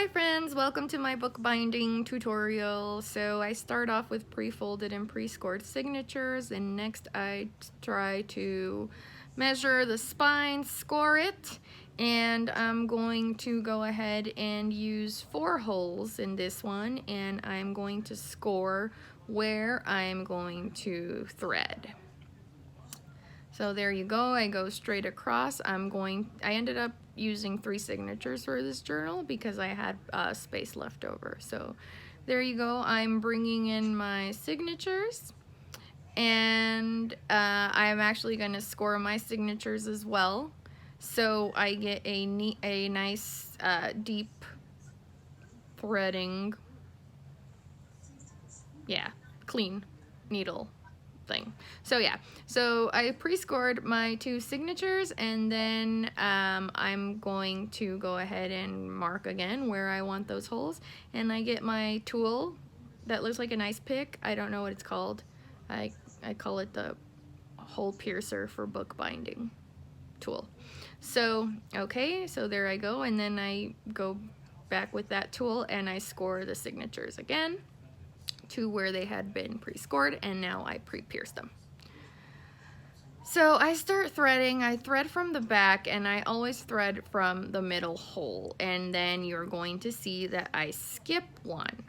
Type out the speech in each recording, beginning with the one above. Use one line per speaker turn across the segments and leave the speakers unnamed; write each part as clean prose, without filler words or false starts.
Hi friends, welcome to my bookbinding tutorial. So I start off with pre-folded and pre-scored signatures, and next I try to measure the spine, score it, and I'm going to go ahead and use 4 holes in this one, and I'm going to score where I'm going to thread. So there you go, I go straight across. I ended up using 3 signatures for this journal because I had space left over. So there you go, I'm bringing in my signatures, and I'm actually going to score my signatures as well. So I get a nice deep threading, clean needle thing. So yeah, so I pre-scored my 2 signatures, and then I'm going to go ahead and mark again where I want those holes, and I get my tool that looks like a nice pick. I don't know what it's called. I call it the hole piercer for bookbinding tool. So okay, so there I go, and then I go back with that tool and I score the signatures again to where they had been pre-scored, and now I pre-pierce them. So I start threading. I thread from the back, and I always thread from the middle hole, and then you're going to see that I skip one.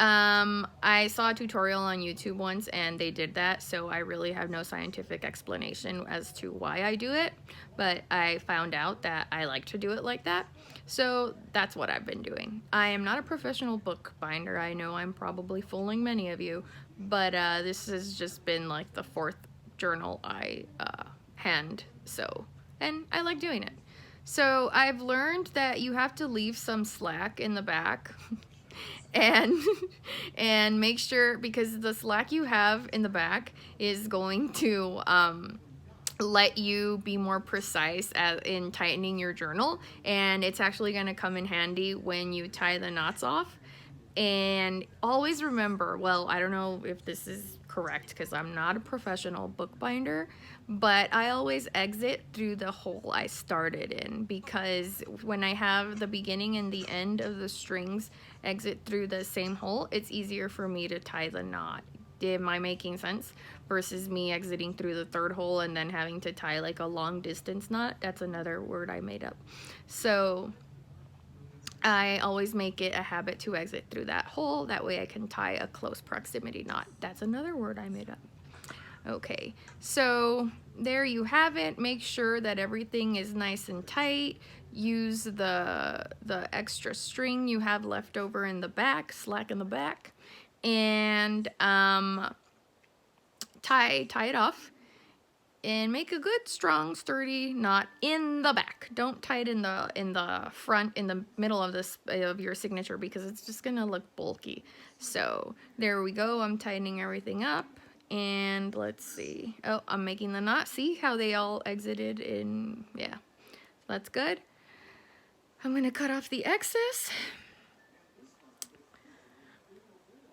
I saw a tutorial on YouTube once and they did that, so I really have no scientific explanation as to why I do it, but I found out that I like to do it like that, so that's what I've been doing. I am not a professional bookbinder. I know I'm probably fooling many of you, but this has just been like the 4th journal I hand sew, and I like doing it. So I've learned that you have to leave some slack in the back and and make sure, because the slack you have in the back is going to let you be more precise in tightening your journal, and it's actually going to come in handy when you tie the knots off. And always remember, well, I don't know if this is correct because I'm not a professional bookbinder, but I always exit through the hole I started in, because when I have the beginning and the end of the strings exit through the same hole, it's easier for me to tie the knot. Am I making sense? Versus me exiting through the 3rd hole and then having to tie like a long distance knot. That's another word I made up. So I always make it a habit to exit through that hole. That way I can tie a close proximity knot. That's another word I made up. Okay, so there you have it. Make sure that everything is nice and tight. Use the extra string you have left over in the back, slack in the back, and tie it off. And make a good, strong, sturdy knot in the back. Don't tie it in the front, in the middle of your signature, because it's just gonna look bulky. So there we go. I'm tightening everything up, and let's see. Oh, I'm making the knot. See how they all exited in? Yeah, that's good. I'm gonna cut off the excess,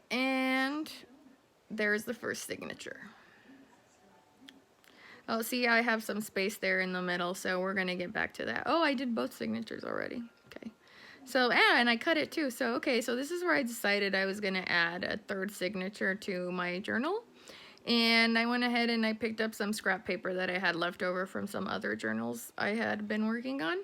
and there's the first signature. Oh, see, I have some space there in the middle, so we're going to get back to that. Oh, I did both signatures already. Okay. So, and I cut it too. So, okay, so this is where I decided I was going to add a 3rd signature to my journal. And I went ahead and I picked up some scrap paper that I had left over from some other journals I had been working on.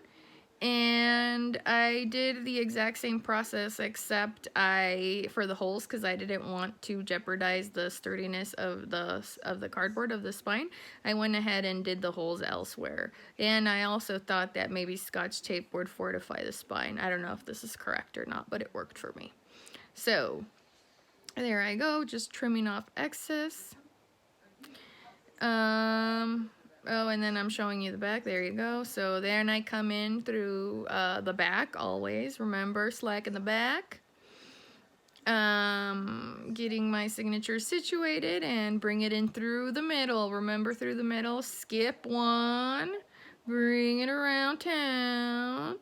And I did the exact same process, except for the holes, because I didn't want to jeopardize the sturdiness of the cardboard of the spine, I went ahead and did the holes elsewhere. And I also thought that maybe Scotch tape would fortify the spine. I don't know if this is correct or not, but it worked for me. So there I go, just trimming off excess. Oh, and then I'm showing you the back. There you go. So then I come in through the back always. Remember, slack in the back. Getting my signature situated and bring it in through the middle. Remember, through the middle. Skip one. Bring it around town.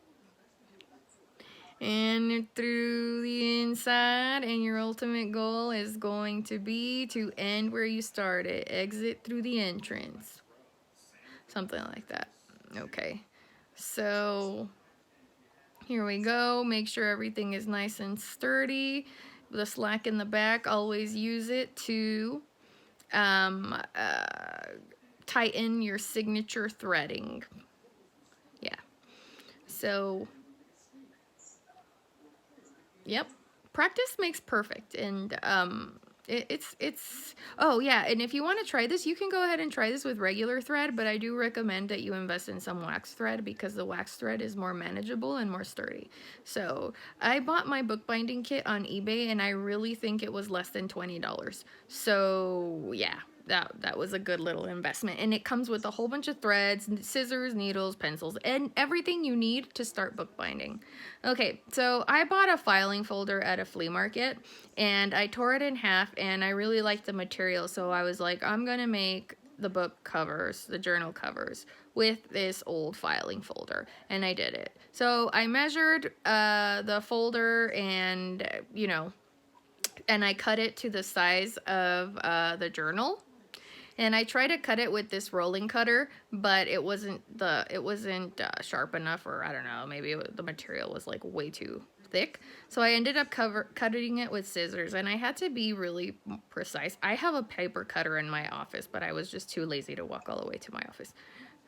And through the inside, and your ultimate goal is going to be to end where you started. Exit through the entrance. Something like that. Okay, so Here we go. Make sure everything is nice and sturdy. The slack in the back, always use it to tighten your signature threading. Yeah. So, yep. Practice makes perfect, and it's oh yeah, and if you want to try this, you can go ahead and try this with regular thread, but I do recommend that you invest in some wax thread because the wax thread is more manageable and more sturdy. So I bought my bookbinding kit on eBay, and I really think it was less than $20. So yeah, that was a good little investment, and it comes with a whole bunch of threads, scissors, needles, pencils, and everything you need to start bookbinding. Okay, so I bought a filing folder at a flea market, and I tore it in half, and I really liked the material, so I was like, I'm gonna make the book covers, the journal covers, with this old filing folder, and I did it. So I measured the folder, and and I cut it to the size of the journal. And I tried to cut it with this rolling cutter, but it wasn't sharp enough, or I don't know, maybe the material was like way too thick. So I ended up cutting it with scissors, and I had to be really precise. I have a paper cutter in my office, but I was just too lazy to walk all the way to my office.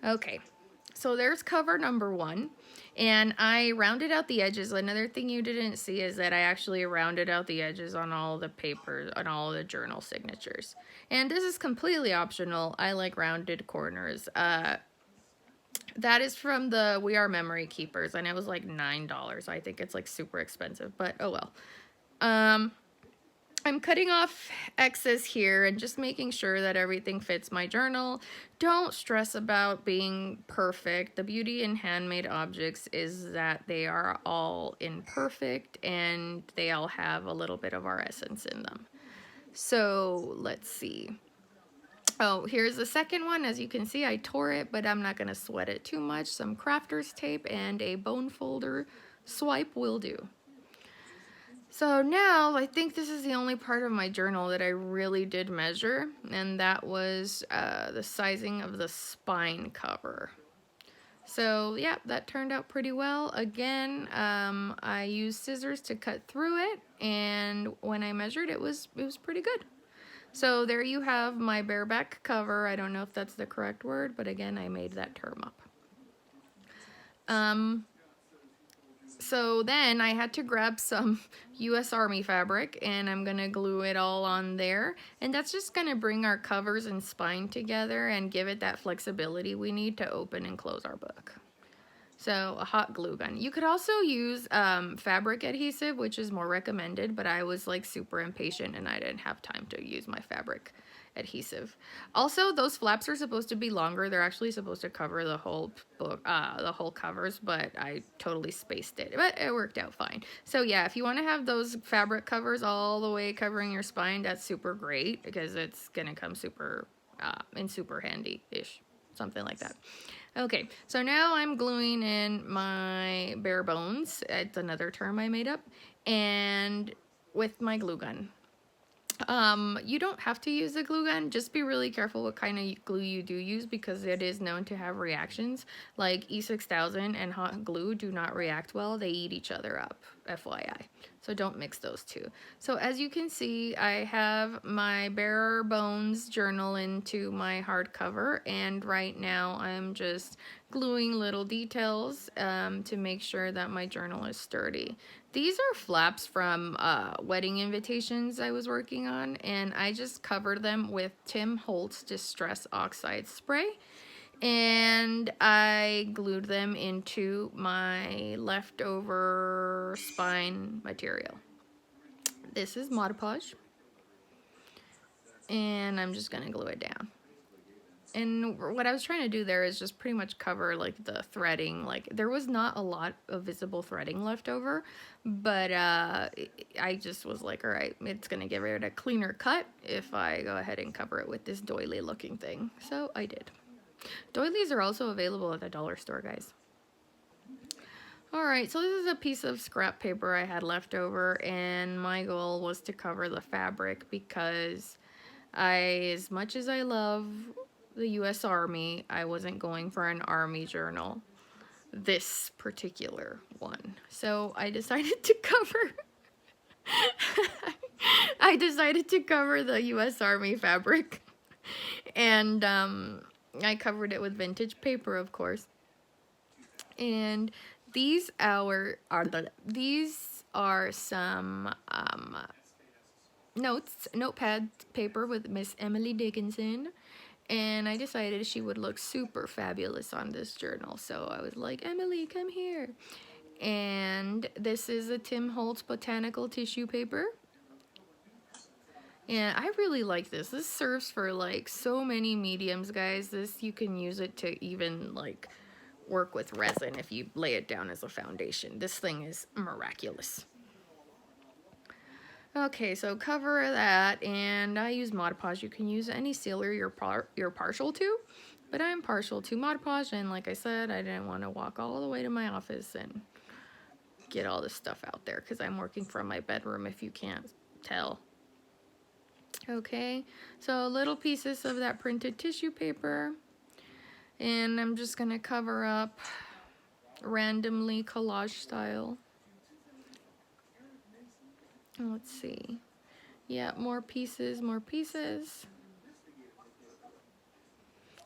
Okay. So there's cover number 1, and I rounded out the edges. Another thing you didn't see is that I actually rounded out the edges on all the papers, on all the journal signatures. And this is completely optional. I like rounded corners. That is from the We Are Memory Keepers, and it was like $9. I think it's like super expensive, but oh well. I'm cutting off excess here and just making sure that everything fits my journal. Don't stress about being perfect. The beauty in handmade objects is that they are all imperfect and they all have a little bit of our essence in them. So let's see. Oh, here's the second one. As you can see, I tore it, but I'm not going to sweat it too much. Some crafter's tape and a bone folder swipe will do. So now I think this is the only part of my journal that I really did measure, and that was the sizing of the spine cover. So yeah, that turned out pretty well. Again, I used scissors to cut through it, and when I measured, it was pretty good. So there you have my bareback cover. I don't know if that's the correct word, but again, I made that term up. So then I had to grab some US Army fabric, and I'm gonna glue it all on there, and that's just gonna bring our covers and spine together and give it that flexibility we need to open and close our book. So a hot glue gun. You could also use fabric adhesive, which is more recommended, but I was like super impatient and I didn't have time to use my fabric adhesive. Also, those flaps are supposed to be longer. They're actually supposed to cover the whole book, the whole covers, but I totally spaced it. But it worked out fine. So yeah, if you want to have those fabric covers all the way covering your spine, that's super great because it's gonna come super handy-ish, something like that. Okay, so now I'm gluing in my bare bones. It's another term I made up, and with my glue gun. You don't have to use a glue gun. Just be really careful what kind of glue you do use because it is known to have reactions. Like E6000 and hot glue do not react well. They eat each other up, FYI. So don't mix those two. So as you can see, I have my bare bones journal into my hardcover, and right now I'm just gluing little details to make sure that my journal is sturdy. These are flaps from wedding invitations I was working on, and I just covered them with Tim Holtz Distress Oxide spray, and I glued them into my leftover spine material. This is Mod Podge, and I'm just gonna glue it down. And what I was trying to do there is just pretty much cover like the threading. Like there was not a lot of visible threading left over, but I just was like, all right, it's gonna give it a cleaner cut if I go ahead and cover it with this doily looking thing. So I did. Doilies are also available at the dollar store, guys. All right, so this is a piece of scrap paper I had left over, and my goal was to cover the fabric because as much as I love the US Army, I wasn't going for an Army journal. this particular one. So I decided to cover I decided to cover the US Army fabric, and I covered it with vintage paper, of course. And these are some notepad paper with Miss Emily Dickinson, and I decided she would look super fabulous on this journal. So I was like, Emily, come here. And this is a Tim Holtz botanical tissue paper. And I really like this. This serves for like so many mediums, guys. This, you can use it to even like work with resin if you lay it down as a foundation. This thing is miraculous. Okay, so cover that, and I use Mod Podge. You can use any sealer you're partial to, but I'm partial to Mod Podge, and like I said, I didn't want to walk all the way to my office and get all this stuff out there because I'm working from my bedroom, if you can't tell. Okay, so little pieces of that printed tissue paper, and I'm just gonna cover up randomly collage style. Let's see. Yeah, more pieces, more pieces.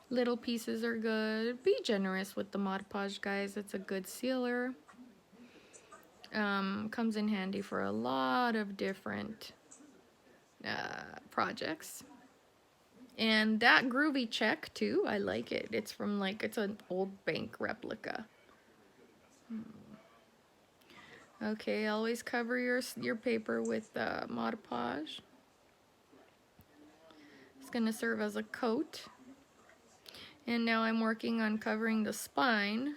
Little pieces are good. Be generous with the Mod Podge, guys. It's a good sealer. Comes in handy for a lot of different projects. And that groovy check too, I like it. It's from like, it's an old bank replica. Okay, always cover your paper with Mod Podge. It's gonna serve as a coat. And now I'm working on covering the spine.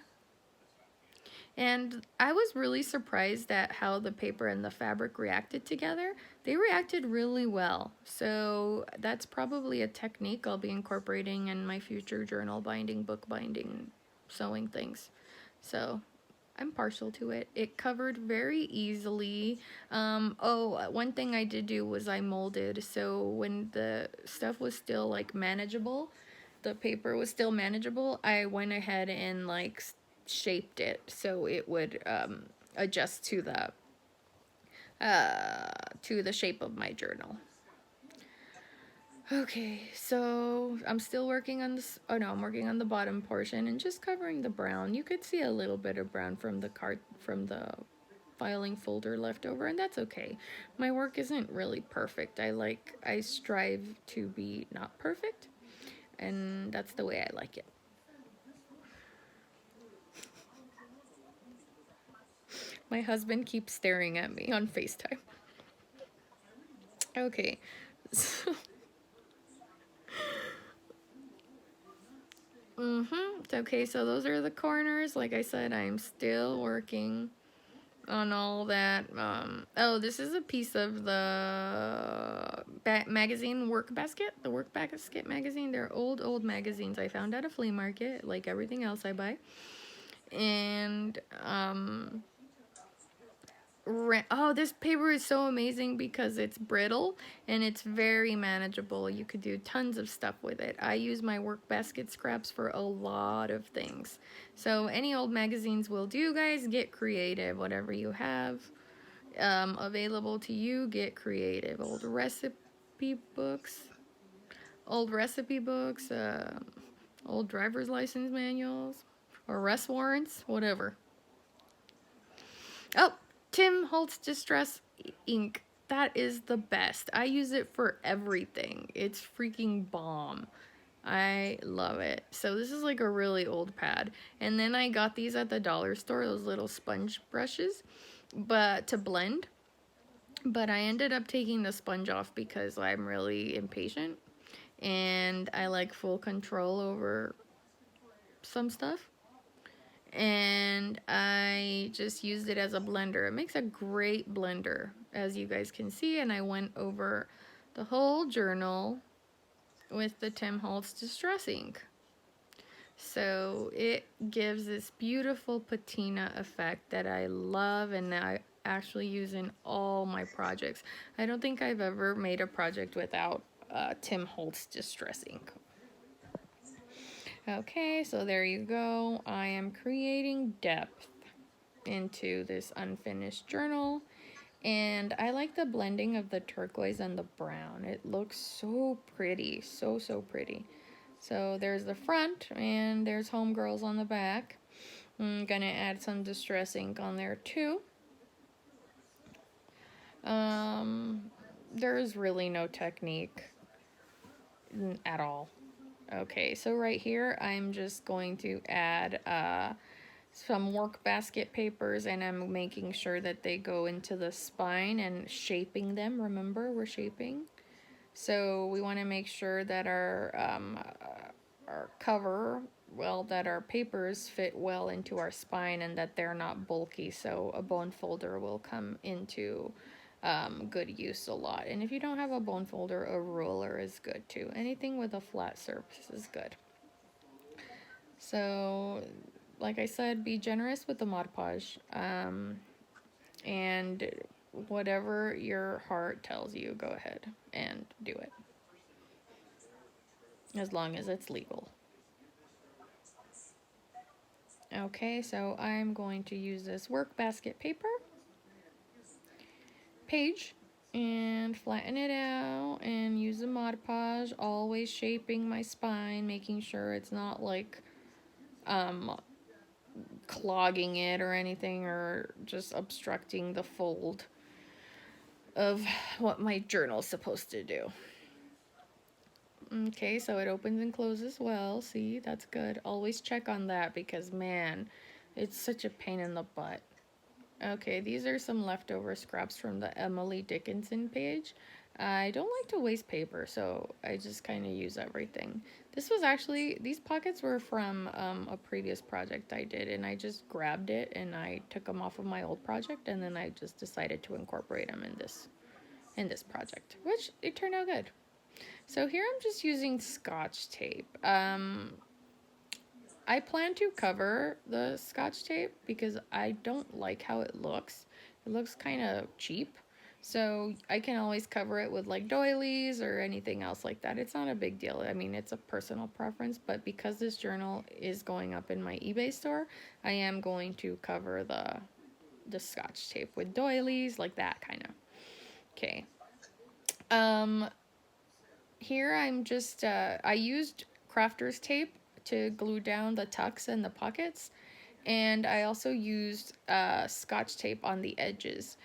And I was really surprised at how the paper and the fabric reacted together. They reacted really well. So that's probably a technique I'll be incorporating in my future journal binding, book binding, sewing things. So I'm partial to it. It covered very easily. One thing I did do was I molded. So when the stuff was still like manageable, the paper was still manageable, I went ahead and like shaped it so it would adjust to the shape of my journal. Okay, so I'm still working on this. Oh no, I'm working on the bottom portion and just covering the brown. You could see a little bit of brown from the filing folder left over, and that's okay. My work isn't really perfect. I strive to be not perfect, and that's the way I like it. My husband keeps staring at me on FaceTime. Okay, so okay, so those are the corners. Like I said, I'm still working on all that. Oh, this is a piece of the magazine Work Basket. The Work Basket magazine. They're old magazines I found at a flea market, like everything else I buy. And this paper is so amazing because it's brittle and it's very manageable. You could do tons of stuff with it. I use my Work Basket scraps for a lot of things. So any old magazines will do, guys. Get creative. Whatever you have available to you, get creative. Old recipe books, old driver's license manuals, or arrest warrants, whatever. Oh, Tim Holtz Distress ink. That is the best. I use it for everything. It's freaking bomb. I love it. So this is like a really old pad. And then I got these at the dollar store, those little sponge brushes, but to blend. But I ended up taking the sponge off because I'm really impatient and I like full control over some stuff. And I just used it as a blender. It makes a great blender, as you guys can see, and I went over the whole journal with the Tim Holtz Distress ink. So it gives this beautiful patina effect that I love and I actually use in all my projects. I don't think I've ever made a project without Tim Holtz Distress ink. Okay, so there you go. I am creating depth into this unfinished journal. And I like the blending of the turquoise and the brown. It looks so pretty, so pretty. So there's the front, and there's Homegirls on the back. I'm gonna add some distress ink on there too. There's really no technique at all. Okay, so right here, I'm just going to add some work basket papers, and I'm making sure that they go into the spine and shaping them. Remember, we're shaping. So we want to make sure that our cover, well, that our papers fit well into our spine and that they're not bulky. So a bone folder will come into good use a lot. And if you don't have a bone folder, a ruler is good too. Anything with a flat surface is good. So, like I said, be generous with the Mod Podge. And whatever your heart tells you, go ahead and do it. As long as it's legal. Okay, so I'm going to use this work basket paper page and flatten it out and use the Mod Podge, always shaping my spine, making sure it's not like clogging it or anything, or just obstructing the fold of what my journal's supposed to do. Okay, so it opens and closes well. See, that's good. Always check on that because, man, it's such a pain in the butt. Okay, these are some leftover scraps from the Emily Dickinson page. I don't like to waste paper, so I just kind of use everything. This was actually, these pockets were from a previous project I did, and I just grabbed it and I took them off of my old project, and then I just decided to incorporate them in this project, which it turned out good. So here I'm just using Scotch tape. I plan to cover the Scotch tape because I don't like how it looks. It looks kind of cheap. So I can always cover it with like doilies or anything else like that. It's not a big deal. I mean, it's a personal preference, but because this journal is going up in my eBay store, I am going to cover the Scotch tape with doilies, like that kind of. Okay. Here I'm just, I used crafter's tape to glue down the tucks and the pockets, and I also used Scotch tape on the edges.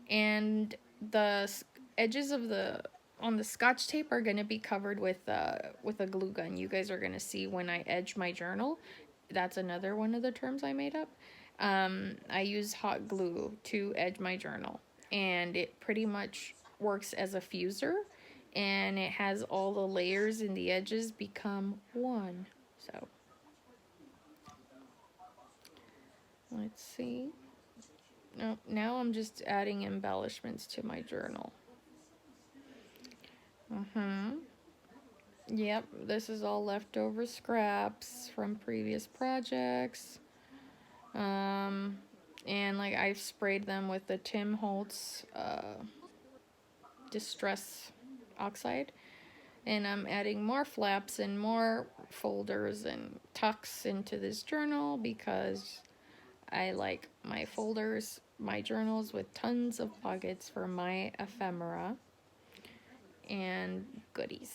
And the edges of on the Scotch tape are going to be covered with a glue gun. You guys are going to see when I edge my journal. That's another one of the terms I made up. I use hot glue to edge my journal, and it pretty much works as a fuser, and it has all the layers in the edges become one. So let's see. No, now I'm just adding embellishments to my journal. Yep, this is all leftover scraps from previous projects. And like I've sprayed them with the Tim Holtz Distress Oxide. And I'm adding more flaps and more folders and tucks into this journal because I like my folders, my journals with tons of pockets for my ephemera and goodies.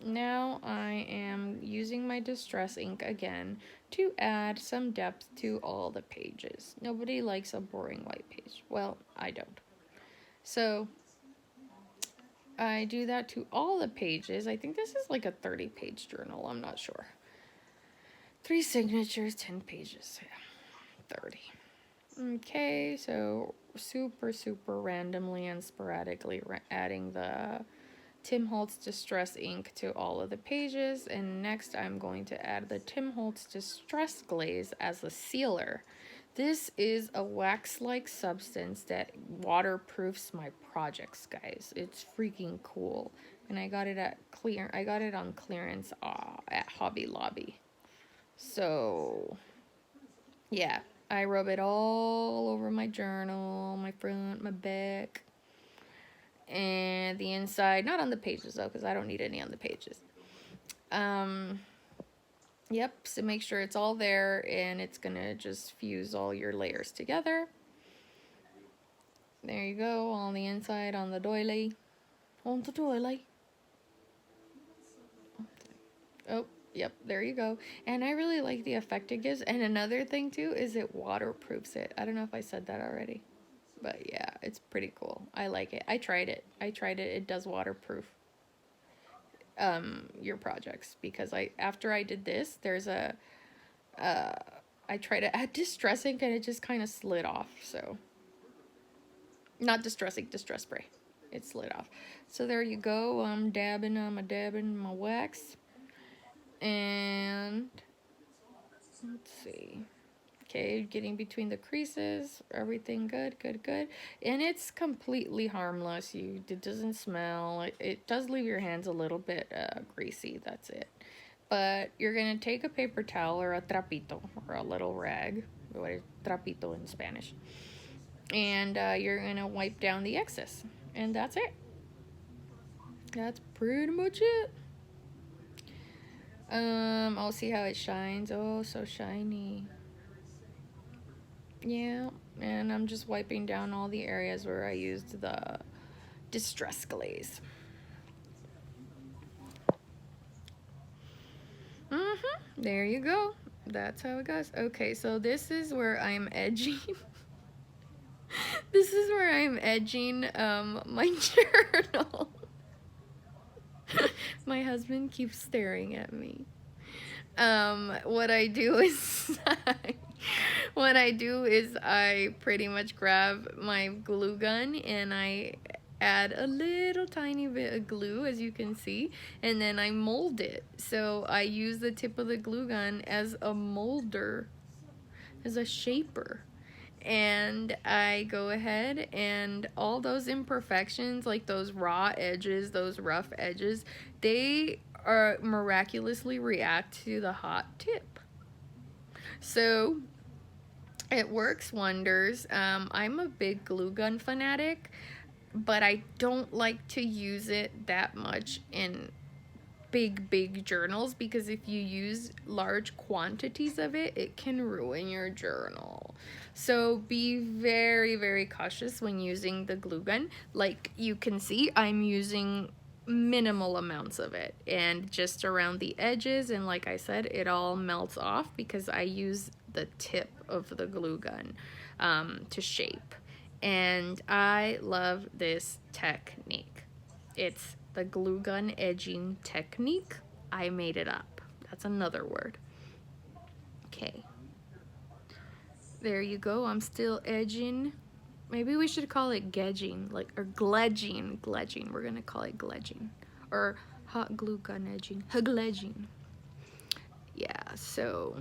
Now I am using my distress ink again to add some depth to all the pages. Nobody likes a boring white page. Well, I don't. So I do that to all the pages. I think this is like a 30-page journal. I'm not sure. 3 signatures, 10 pages. Yeah, 30. Okay, so super randomly and sporadically adding the Tim Holtz Distress ink to all of the pages, and next I'm going to add the Tim Holtz Distress glaze as a sealer. This is a wax-like substance that waterproofs my projects, guys. It's freaking cool, and I got it on clearance at Hobby Lobby. So yeah, I rub it all over my journal, my front, my back, and the inside. Not on the pages though, because I don't need any on the pages. Yep, so make sure it's all there, and it's gonna just fuse all your layers together. There you go, on the inside, on the doily. On the doily. Oh, yep, there you go. And I really like the effect it gives. And another thing too is it waterproofs it. I don't know if I said that already. But yeah, it's pretty cool. I like it. I tried it. It does waterproof your projects, because after I did this, there's a I tried to add distress ink and it just kind of slid off. So not distress ink, distress spray. It slid off. So there you go. I'm dabbing my wax. And let's see. Okay, getting between the creases, everything good, good, good. And it's completely harmless. It doesn't smell. It does leave your hands a little bit greasy, that's it. But you're gonna take a paper towel or a trapito, or a little rag, what is trapito in Spanish. And you're gonna wipe down the excess. And that's it. That's pretty much it. I'll see how it shines. Oh, so shiny. Yeah, and I'm just wiping down all the areas where I used the Distress Glaze. There you go. That's how it goes. Okay, so this is where I'm edging. This is where I'm edging my journal. My husband keeps staring at me. What I do is I pretty much grab my glue gun and I add a little tiny bit of glue, as you can see, and then I mold it. So I use the tip of the glue gun as a molder, as a shaper. And I go ahead and all those imperfections, like those raw edges, those rough edges, they are miraculously react to the hot tip. So it works wonders. I'm a big glue gun fanatic, but I don't like to use it that much in big journals, because if you use large quantities of it, it can ruin your journal. So be very cautious when using the glue gun. Like you can see, I'm using minimal amounts of it and just around the edges, and like I said, it all melts off because I use the tip of the glue gun to shape. And I love this technique. It's the glue gun edging technique. I made it up. That's another word. Okay. There you go. I'm still edging. Maybe we should call it gedging, like, or gledging. Gledging. We're gonna call it gledging. Or hot glue gun edging. Gledging. Yeah, so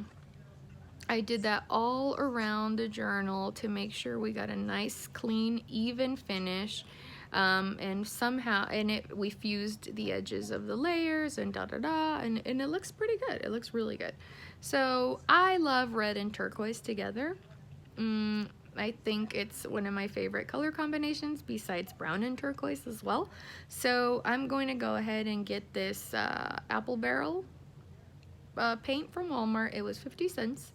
I did that all around the journal to make sure we got a nice, clean, even finish. And somehow, we fused the edges of the layers and and it looks pretty good. It looks really good. So I love red and turquoise together. I think it's one of my favorite color combinations besides brown and turquoise as well. So I'm going to go ahead and get this apple barrel paint from Walmart. It was 50 cents.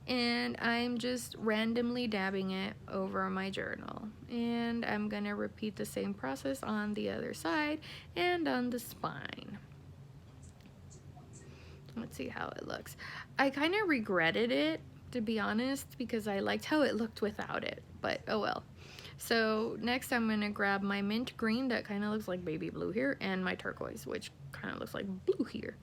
And I'm just randomly dabbing it over my journal. And I'm gonna repeat the same process on the other side and on the spine. Let's see how it looks. I kind of regretted it, to be honest, because I liked how it looked without it, but oh well. So next I'm gonna grab my mint green that kind of looks like baby blue here, and my turquoise, which kind of looks like blue here.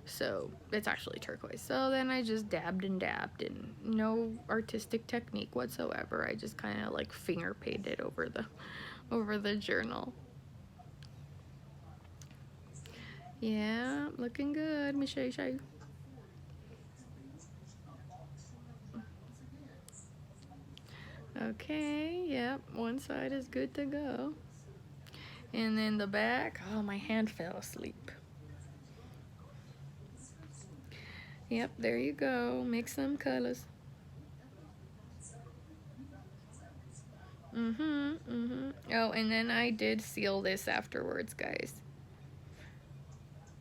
So it's actually turquoise. So then I just dabbed and no artistic technique whatsoever. I just kind of like finger painted over the journal. Yeah, looking good. Let me show you. Okay, yep, one side is good to go. And then the back, oh, my hand fell asleep. Yep, there you go. Mix some colors. Oh, and then I did seal this afterwards, guys.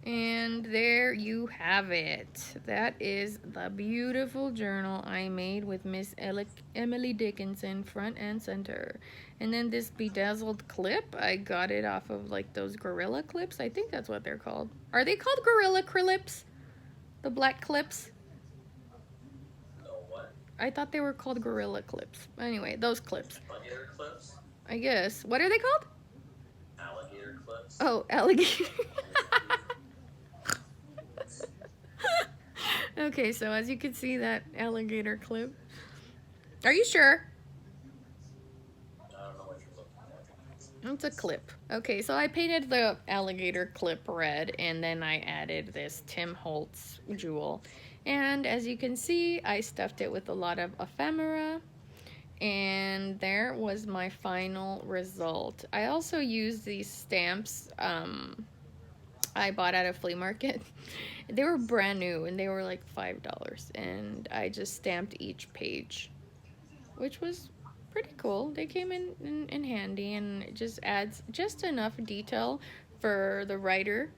And there you have it. That is the beautiful journal I made with Miss Emily Dickinson, front and center. And then this bedazzled clip, I got it off of like those Gorilla Clips. I think that's what they're called. Are they called Gorilla Clips? The black clips?
What?
I thought they were called Gorilla Clips. Anyway, those clips.
Alligator clips?
I guess. What are they called?
Alligator clips?
Oh, alligator. Okay, so as you can see, that alligator clip. Are you sure?
I don't know what you're looking at.
It's a clip. Okay, so I painted the alligator clip red, and then I added this Tim Holtz jewel. And as you can see, I stuffed it with a lot of ephemera. And there was my final result. I also used these stamps I bought at a flea market. They were brand new and they were like $5, and I just stamped each page, which was pretty cool. They came in handy, and it just adds just enough detail for the writer,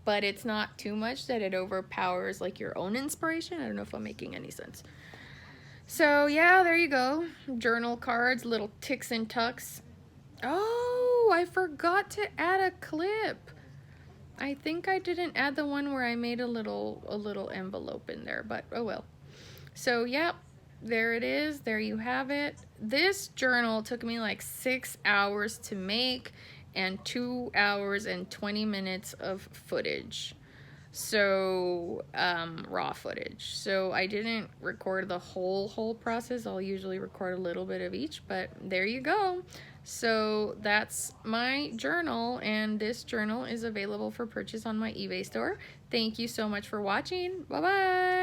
but it's not too much that it overpowers like your own inspiration. I don't know if I'm making any sense. So yeah, there you go. Journal cards, little ticks and tucks. Oh, I forgot to add a clip. I think I didn't add the one where I made a little envelope in there, but oh well. So yep, there it is. There you have it. This journal took me like 6 hours to make and 2 hours and 20 minutes of footage. So raw footage. So I didn't record the whole process. I'll usually record a little bit of each, but there you go. So that's my journal, and this journal is available for purchase on my eBay store. Thank you so much for watching. Bye bye.